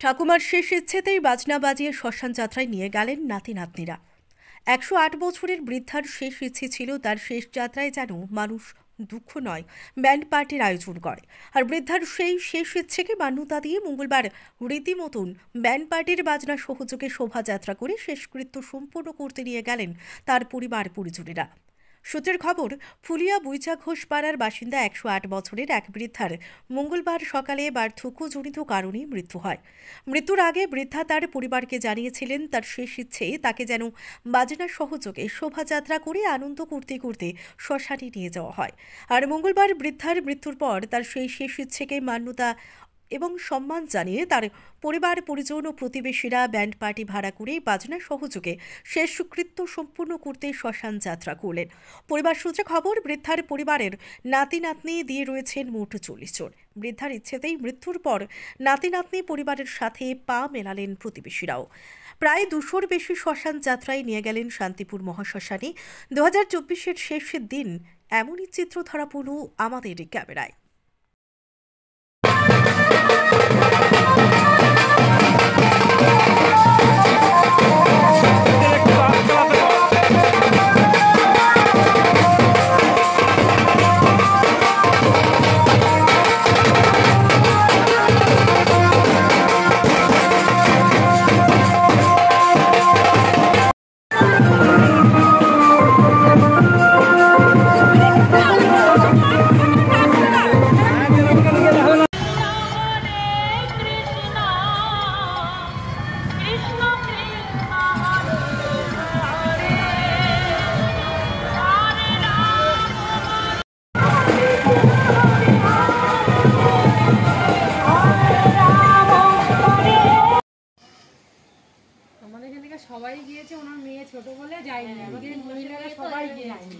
ঠাকুমার শেষ ইচ্ছেতেই বাজনা বাজিয়ে শ্মশান যাত্রায় নিয়ে গেলেন নাতি নাতনিরা। 108 বছরের বৃদ্ধার শেষ ইচ্ছে ছিল তার শেষ যাত্রায় যেন মানুষ দুঃখ নয় ব্যান্ড পার্টির আয়োজন করে। আর বৃদ্ধার সেই শেষ ইচ্ছেকে মান্যতা দিয়ে মঙ্গলবার রীতিমতন ব্যান্ড পার্টির বাজনা সহযোগে শোভাযাত্রা করে শেষকৃত্য সম্পূর্ণ করতে নিয়ে গেলেন তার পরিবার পরিজনেরা। সূত্রের খবর, ফুলিয়া বুইচা ঘোষ পাড়ার বাসিন্দা 108 বছরের এক বৃদ্ধার মঙ্গলবার সকালে বার্ধক্যজনিত কারণে মৃত্যু হয়। মৃত্যুর আগে বৃদ্ধা তার পরিবারকে জানিয়েছিলেন তার শেষ ইচ্ছে তাকে যেন বাজনা সহযোগে শোভাযাত্রা করে আনন্দ করতে করতে শ্মশানে নিয়ে যাওয়া হয়। আর মঙ্গলবার বৃদ্ধার মৃত্যুর পর তার সেই শেষ ইচ্ছেকে মান্যতা এবং সম্মান জানিয়ে তার পরিবার পরিজন ও প্রতিবেশীরা ব্যান্ড পার্টি ভাড়া করে বাজনা সহযোগে শেষকৃত্য সম্পূর্ণ করতে শ্মশান যাত্রা করলেন। পরিবার সূত্রে খবর, বৃদ্ধার পরিবারের নাতি নাতনি দিয়ে রয়েছেন মোট 40 জন। বৃদ্ধার ইচ্ছেতেই মৃত্যুর পর নাতি নাতনি পরিবারের সাথে পা মেলালেন প্রতিবেশীরাও। প্রায় 200-র বেশি শ্মশান যাত্রায় নিয়ে গেলেন শান্তিপুর মহাশ্মশানে। 2024-এর শেষের দিন এমনই চিত্র ধরা পড়ল আমাদের ক্যামেরায়। আমাদের এখান থেকে সবাই গিয়েছে, ওনার মেয়ে ছোট বলে যায়নি, আমাদের মহিলারা সবাই গিয়েছে।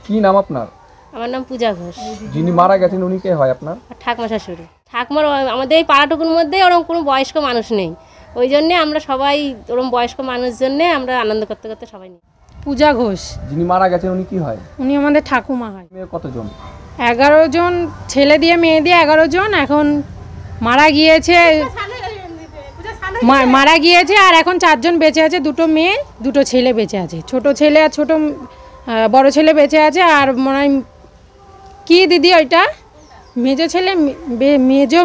কি নাম আপনার? আমার নাম পূজা ঘোষ। যিনি মারা গেছেন উনি কে হয় আপনার? ঠাকুমা শাশুড়ি। ঠাকুমার আমাদের এই পাড়াটুকুর মধ্যে ওরকম কোনো বয়স্ক মানুষ নেই, ওই জন্যে আমরা সবাই ওরকম বয়স্ক মানুষ জন্যে আমরা আনন্দ করতে করতে সবাই নিই। পূজা ঘোষ। যিনি মারা গেছেন উনি কি হয়? উনি আমাদের ঠাকুমা হয়। মেয়ে কতজন? 11 জন, ছেলে দিয়ে মেয়ে দিয়ে 11 জন। এখন মারা গিয়েছে আর এখন 4 জন বেঁচে আছে, 2টো মেয়ে 2টো ছেলে বেঁচে আছে। ছোট ছেলে আর বড় ছেলে বেঁচে আছে। আর মনে হয় কি দিদি ওইটা মেজো ছেলে, মেজো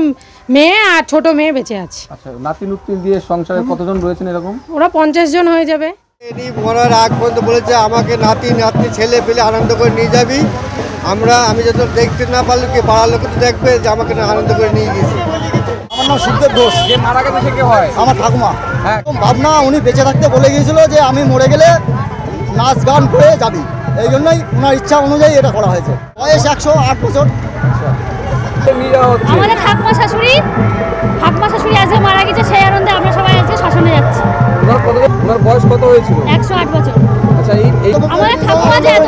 মেয়ে আর ছোট মেয়ে বেঁচে আছে। আচ্ছা, নাতি নাতনি দিয়ে সংসারে কতজন রয়েছেন এরকম? ওরা 50 জন হয়ে যাবে। এনি মরার আগ পর্যন্ত বলেছে আমাকে নাতি নাতনি ছেলে পেলে আনন্দ করে নিয়ে যাবি। আমি যত দেখতে না পারলে কি পাড়ার লোক তো দেখবে যে আমাকে আনন্দ করে নিয়ে গেছে। আমার নাম সুখদেব ঘোষ। যে মারা গেছে সে কে হয়? আমার ঠাকুমা। হ্যাঁ, ভাবনা উনি বেঁচে থাকতে বলে গিয়েছিল যে আমি মরে গেলে নাচ গান করে যাবি, এই জন্যই ওনার ইচ্ছা অনুযায়ী এটা করা হয়েছে। বয়স 108 বছর। আমাদের ঠাকুমা শাশুড়ি আজকে মারা গেছে, সেই আনন্দে আমরা সবাই আজকে শ্মশানে যাচ্ছি। ওনার বয়স কত হয়েছিল? 108 বছর। আচ্ছা, আমাদের ঠাকুমা যে এত